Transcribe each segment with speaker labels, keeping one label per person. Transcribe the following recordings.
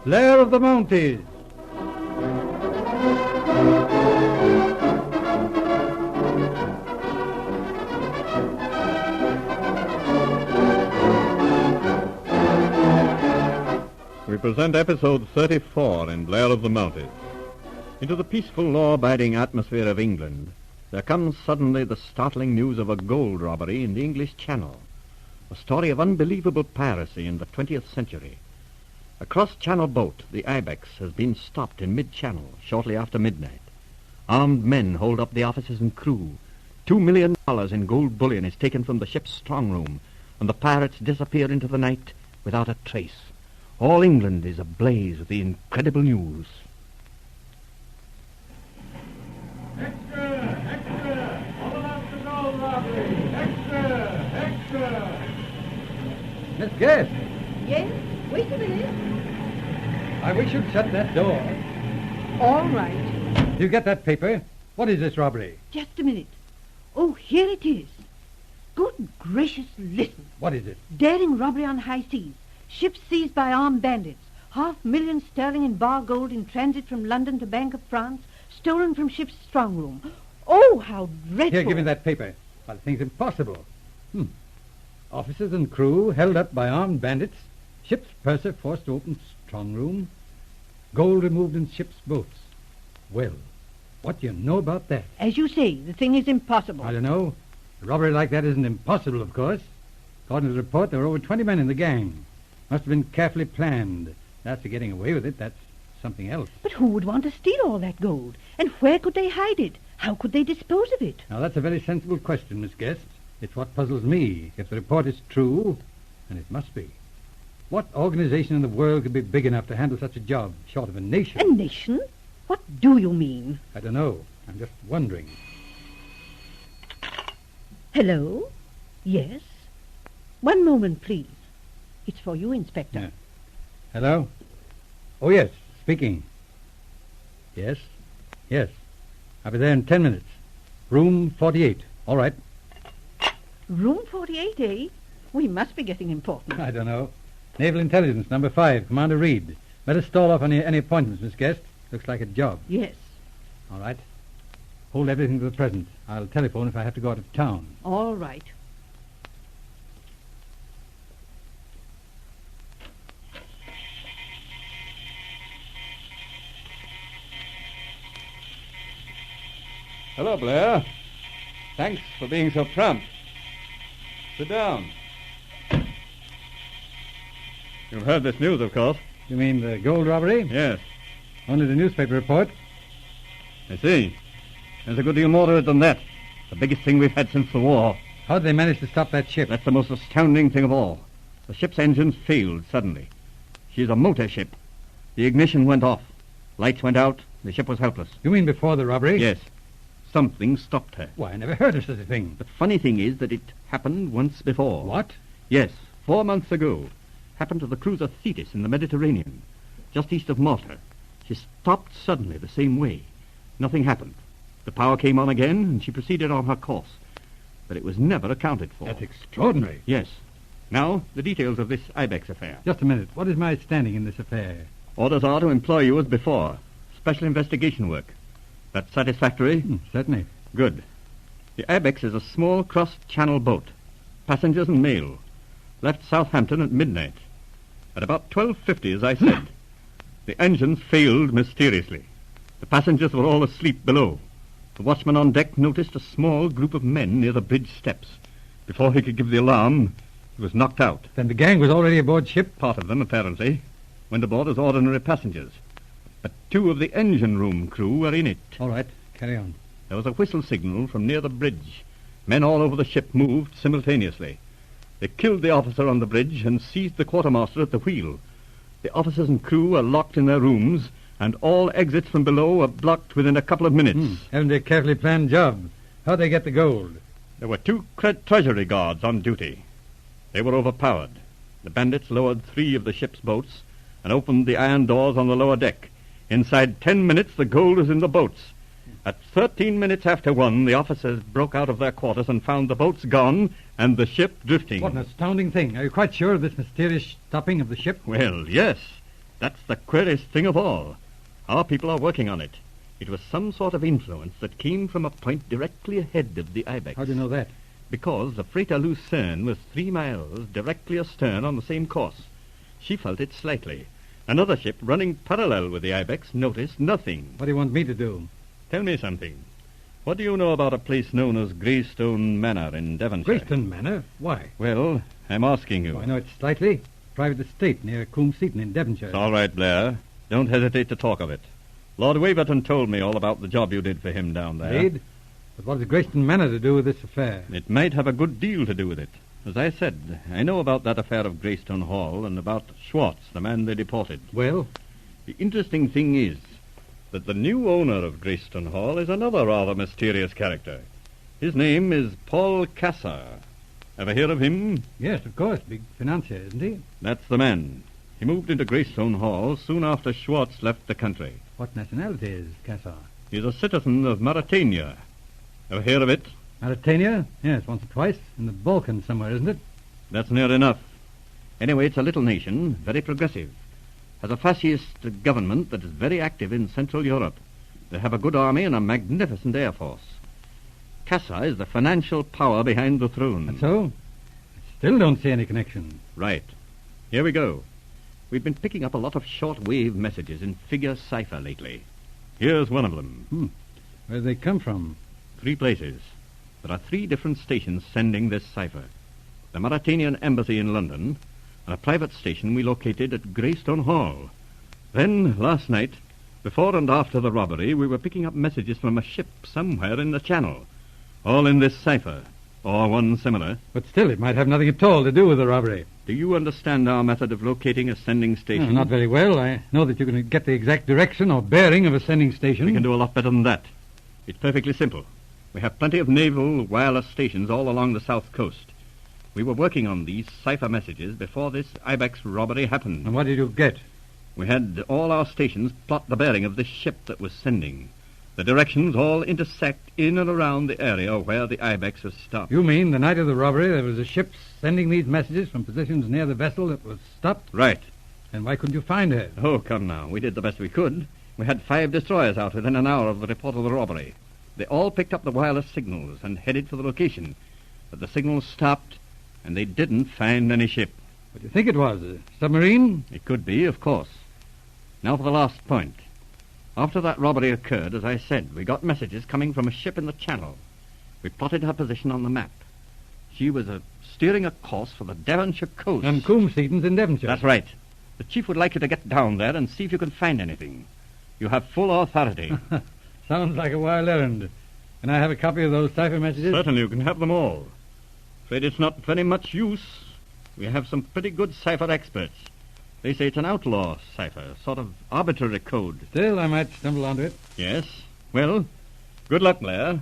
Speaker 1: Blair of the Mounties.
Speaker 2: We present episode 34 in Blair of the Mounties. Into the peaceful, law-abiding atmosphere of England, there comes suddenly the startling news of a gold robbery in the English Channel. A story of unbelievable piracy in the 20th century. A cross-channel boat, the Ibex, has been stopped in mid-channel shortly after midnight. Armed men hold up the officers and crew. $2 million in gold bullion is taken from the ship's strong room, and the pirates disappear into the night without a trace. All England is ablaze with the incredible news.
Speaker 3: Extra! Extra! All about the gold robbery! Extra! Extra!
Speaker 1: Miss Guest,
Speaker 4: Yes? Wait a minute.
Speaker 1: I wish you'd shut that door.
Speaker 4: All right.
Speaker 1: You get that paper? What is this robbery?
Speaker 4: Just a minute. Oh, here it is. Good gracious, listen.
Speaker 1: What is it?
Speaker 4: Daring robbery on high seas. Ships seized by armed bandits. £500,000 sterling in bar gold in transit from London to Bank of France. Stolen from ship's strong room. Oh, how dreadful.
Speaker 1: Here, give me that paper. Well, the thing's impossible. Officers and crew held up by armed bandits. Ship's purser forced to open strong room. Gold removed in ship's boats. Well, what do you know about that?
Speaker 4: As you say, the thing is impossible.
Speaker 1: I don't know. A robbery like that isn't impossible, of course. According to the report, there were over 20 men in the gang. Must have been carefully planned. As for getting away with it, that's something else.
Speaker 4: But who would want to steal all that gold? And where could they hide it? How could they dispose of it?
Speaker 1: Now, that's a very sensible question, Miss Guest. It's what puzzles me. If the report is true, and it must be, what organization in the world could be big enough to handle such a job, short of a nation?
Speaker 4: A nation? What do you mean?
Speaker 1: I don't know. I'm just wondering.
Speaker 4: Hello? Yes? One moment, please. It's for you, Inspector.
Speaker 1: Yeah. Hello? Oh, yes, speaking. Yes? Yes. I'll be there in 10 minutes. Room 48. All right.
Speaker 4: Room 48, eh? We must be getting important.
Speaker 1: I don't know. Naval Intelligence, number 5, Commander Reed. Better stall off any appointments, Miss Guest. Looks like a job.
Speaker 4: Yes.
Speaker 1: All right. Hold everything to the present. I'll telephone if I have to go out of town.
Speaker 4: All right.
Speaker 2: Hello, Blair. Thanks for being so prompt. Sit down. You've heard this news, of course.
Speaker 1: You mean the gold robbery?
Speaker 2: Yes.
Speaker 1: Only the newspaper report.
Speaker 2: I see. There's a good deal more to it than that. The biggest thing we've had since the war.
Speaker 1: How did they manage to stop that ship?
Speaker 2: That's the most astounding thing of all. The ship's engines failed suddenly. She's a motor ship. The ignition went off. Lights went out. The ship was helpless.
Speaker 1: You mean before the robbery?
Speaker 2: Yes. Something stopped her.
Speaker 1: Why, I never heard of such a thing.
Speaker 2: The funny thing is that it happened once before.
Speaker 1: What?
Speaker 2: Yes, 4 months ago. Happened to the cruiser Thetis in the Mediterranean, just east of Malta. She stopped suddenly the same way. Nothing happened. The power came on again, and she proceeded on her course. But it was never accounted for.
Speaker 1: That's extraordinary.
Speaker 2: Yes. Now, the details of this Ibex affair.
Speaker 1: Just a minute. What is my standing in this affair?
Speaker 2: Orders are to employ you as before. Special investigation work. That's satisfactory?
Speaker 1: Certainly.
Speaker 2: Good. The Ibex is a small cross-channel boat. Passengers and mail. Left Southampton at midnight. At about 12:50, as I said. The engines failed mysteriously. The passengers were all asleep below. The watchman on deck noticed a small group of men near the bridge steps. Before he could give the alarm, he was knocked out.
Speaker 1: Then the gang was already aboard ship?
Speaker 2: Part of them, apparently, went aboard as ordinary passengers. But 2 of the engine room crew were in it.
Speaker 1: All right, carry on.
Speaker 2: There was a whistle signal from near the bridge. Men all over the ship moved simultaneously. They killed the officer on the bridge and seized the quartermaster at the wheel. The officers and crew are locked in their rooms, and all exits from below are blocked within a couple of minutes.
Speaker 1: Haven't they a carefully planned job? How'd they get the gold?
Speaker 2: There were 2 treasury guards on duty. They were overpowered. The bandits lowered 3 of the ship's boats and opened the iron doors on the lower deck. Inside 10 minutes, the gold was in the boats. At 13 minutes after 1, the officers broke out of their quarters and found the boats gone and the ship drifting.
Speaker 1: What an astounding thing. Are you quite sure of this mysterious stopping of the ship?
Speaker 2: Well, yes. That's the queerest thing of all. Our people are working on it. It was some sort of influence that came from a point directly ahead of the Ibex.
Speaker 1: How do you know that?
Speaker 2: Because the freighter Lucerne was 3 miles directly astern on the same course. She felt it slightly. Another ship running parallel with the Ibex noticed nothing.
Speaker 1: What do you want me to do?
Speaker 2: Tell me something. What do you know about a place known as Greystone Manor in Devonshire?
Speaker 1: Greystone Manor? Why?
Speaker 2: Well, I'm asking you.
Speaker 1: Oh, I know it slightly. Private estate near Coombe Seaton in Devonshire.
Speaker 2: It's all right, Blair. Don't hesitate to talk of it. Lord Waverton told me all about the job you did for him down there.
Speaker 1: Indeed? But what has Greystone Manor to do with this affair?
Speaker 2: It might have a good deal to do with it. As I said, I know about that affair of Greystone Hall and about Schwartz, the man they deported.
Speaker 1: Well?
Speaker 2: The interesting thing is that the new owner of Greystone Hall is another rather mysterious character. His name is Paul Cassar. Ever hear of him?
Speaker 1: Yes, of course. Big financier, isn't he?
Speaker 2: That's the man. He moved into Greystone Hall soon after Schwartz left the country.
Speaker 1: What nationality is Cassar?
Speaker 2: He's a citizen of Mauritania. Ever hear of it?
Speaker 1: Mauritania? Yes, once or twice. In the Balkans somewhere, isn't it?
Speaker 2: That's near enough. Anyway, it's a little nation, very progressive. Has a fascist government that is very active in Central Europe. They have a good army and a magnificent air force. Cassar is the financial power behind the throne.
Speaker 1: That's so? I still don't see any connection.
Speaker 2: Right. Here we go. We've been picking up a lot of short-wave messages in figure cipher lately. Here's one of them.
Speaker 1: Where do they come from?
Speaker 2: 3 places. There are 3 different stations sending this cipher. The Mauritanian Embassy in London, and a private station we located at Greystone Hall. Then, last night, before and after the robbery, we were picking up messages from a ship somewhere in the Channel. All in this cipher, or one similar.
Speaker 1: But still, it might have nothing at all to do with the robbery.
Speaker 2: Do you understand our method of locating a sending station?
Speaker 1: Not very well. I know that you can get the exact direction or bearing of a sending station.
Speaker 2: We can do a lot better than that. It's perfectly simple. We have plenty of naval wireless stations all along the south coast. We were working on these cipher messages before this Ibex robbery happened.
Speaker 1: And what did you get?
Speaker 2: We had all our stations plot the bearing of this ship that was sending. The directions all intersect in and around the area where the Ibex was stopped.
Speaker 1: You mean the night of the robbery there was a ship sending these messages from positions near the vessel that was stopped?
Speaker 2: Right.
Speaker 1: And why couldn't you find her?
Speaker 2: Oh, come now. We did the best we could. We had 5 destroyers out within an hour of the report of the robbery. They all picked up the wireless signals and headed for the location. But the signals stopped, and they didn't find any ship.
Speaker 1: What do you think it was? A submarine?
Speaker 2: It could be, of course. Now for the last point. After that robbery occurred, as I said, we got messages coming from a ship in the Channel. We plotted her position on the map. She was steering a course for the Devonshire coast.
Speaker 1: And Coombe Seaton's in Devonshire.
Speaker 2: That's right. The chief would like you to get down there and see if you can find anything. You have full authority.
Speaker 1: Sounds like a wild errand. Can I have a copy of those cipher messages?
Speaker 2: Certainly, you can have them all. Afraid it's not very much use. We have some pretty good cipher experts. They say it's an outlaw cipher, sort of arbitrary code.
Speaker 1: Still, I might stumble onto it.
Speaker 2: Yes. Well, good luck, Blair.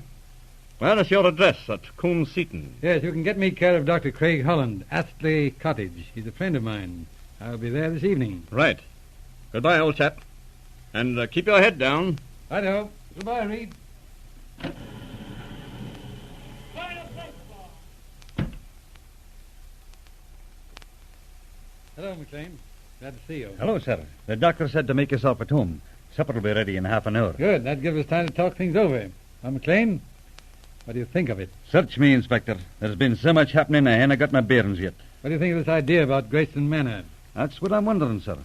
Speaker 2: Where is your address at Coombe Seaton?
Speaker 1: Yes, you can get me care of Dr. Craig Holland, Astley Cottage. He's a friend of mine. I'll be there this evening.
Speaker 2: Right. Goodbye, old chap. And keep your head down.
Speaker 1: Righto. Goodbye, Reed. Hello, McLean. Glad to see you.
Speaker 5: Hello, sir. The doctor said to make yourself at home. Supper will be ready in half an hour.
Speaker 1: Good. That gives us time to talk things over. Well, McLean, what do you think of it?
Speaker 5: Search me, Inspector. There's been so much happening, I ain't got my bearings yet.
Speaker 1: What do you think of this idea about Greystone Manor?
Speaker 5: That's what I'm wondering, sir.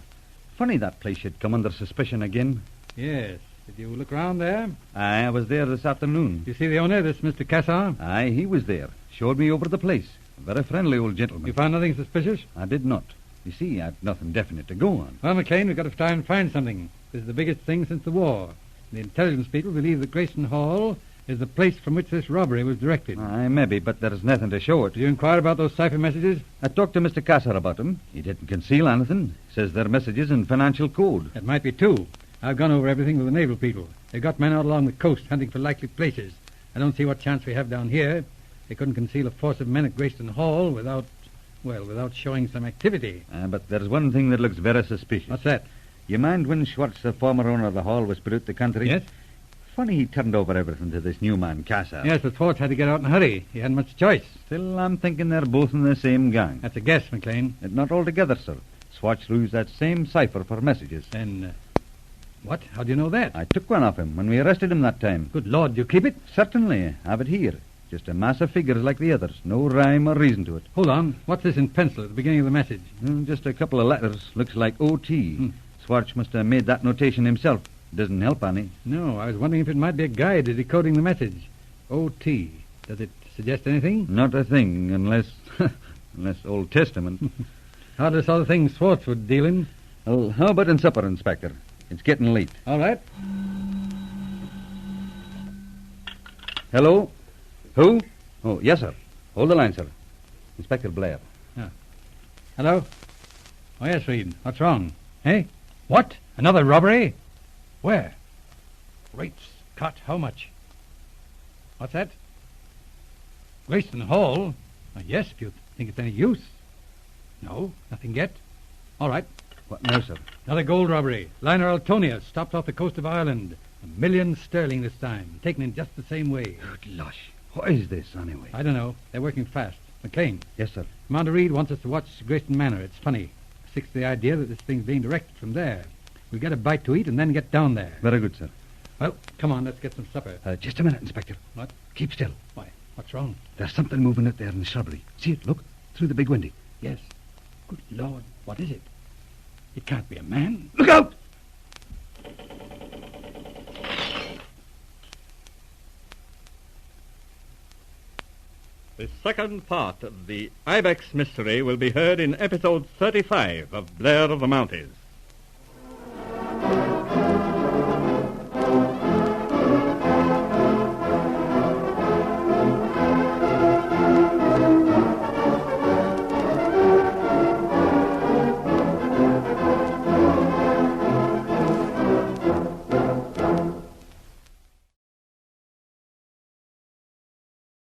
Speaker 5: Funny that place should come under suspicion again.
Speaker 1: Yes. Did you look around there?
Speaker 5: Aye, I was there this afternoon.
Speaker 1: You see the owner, this Mr. Cassar?
Speaker 5: Aye, he was there. Showed me over the place. A very friendly old gentleman.
Speaker 1: You found nothing suspicious?
Speaker 5: I did not. You see, I've nothing definite to go on.
Speaker 1: Well, McLean, we've got to try and find something. This is the biggest thing since the war. The intelligence people believe that Greystone Hall is the place from which this robbery was directed.
Speaker 5: Aye, maybe, but there's nothing to show it.
Speaker 1: Did you inquire about those cipher messages?
Speaker 5: I talked to Mr. Cassar about them. He didn't conceal anything. Says they're messages in financial code.
Speaker 1: It might be two. I've gone over everything with the naval people. They've got men out along the coast hunting for likely places. I don't see what chance we have down here. They couldn't conceal a force of men at Greystone Hall without showing some activity.
Speaker 5: But there's one thing that looks very suspicious.
Speaker 1: What's that?
Speaker 5: You mind when Schwartz, the former owner of the hall, was put out the country?
Speaker 1: Yes?
Speaker 5: Funny he turned over everything to this new man, Cassar.
Speaker 1: Yes, but Schwartz had to get out in a hurry. He hadn't much choice.
Speaker 5: Still, I'm thinking they're both in the same gang.
Speaker 1: That's a guess, McLean.
Speaker 5: Not altogether, sir. Swatch used that same cipher for messages.
Speaker 1: Then, what? How do you know that?
Speaker 5: I took one off him when we arrested him that time.
Speaker 1: Good Lord, do you keep it?
Speaker 5: Certainly. Have it here. Just a mass of figures like the others. No rhyme or reason to it.
Speaker 1: Hold on. What's this in pencil at the beginning of the message?
Speaker 5: Just a couple of letters. Looks like O.T. Swatch must have made that notation himself. Doesn't help any.
Speaker 1: No, I was wondering if it might be a guide to decoding the message. O.T. Does it suggest anything?
Speaker 5: Not a thing, unless Old Testament.
Speaker 1: Hardest other thing Swartz would deal in.
Speaker 5: Well, how about in supper, Inspector? It's getting late.
Speaker 1: All right.
Speaker 5: Hello? Who? Oh, yes, sir. Hold the line, sir. Inspector Blair.
Speaker 1: Hello? Oh, yes, Reed. What's wrong? Hey? What? Another robbery? Where? Great Scott, how much? What's that? Grayston Hall? Yes, if you think it's any use. No, nothing yet. All right.
Speaker 5: What now, sir?
Speaker 1: Another gold robbery. Liner Altonia stopped off the coast of Ireland. £1 million sterling this time. Taken in just the same way.
Speaker 5: Good lush. What is this, anyway?
Speaker 1: I don't know. They're working fast. McLean.
Speaker 5: Yes, sir.
Speaker 1: Commander Reed wants us to watch Grayston Manor. It's funny. Sticks to the idea that this thing's being directed from there. We'll get a bite to eat and then get down there.
Speaker 5: Very good, sir.
Speaker 1: Well, come on, let's get some supper.
Speaker 5: Just a minute, Inspector.
Speaker 1: What?
Speaker 5: Keep still.
Speaker 1: Why? What's wrong?
Speaker 5: There's something moving out there in the shrubbery. See it? Look. Through the big window.
Speaker 1: Yes. Good Lord, what is it? It can't be a man.
Speaker 5: Look out!
Speaker 2: The second part of the Ibex mystery will be heard in episode 35 of Blair of the Mounties.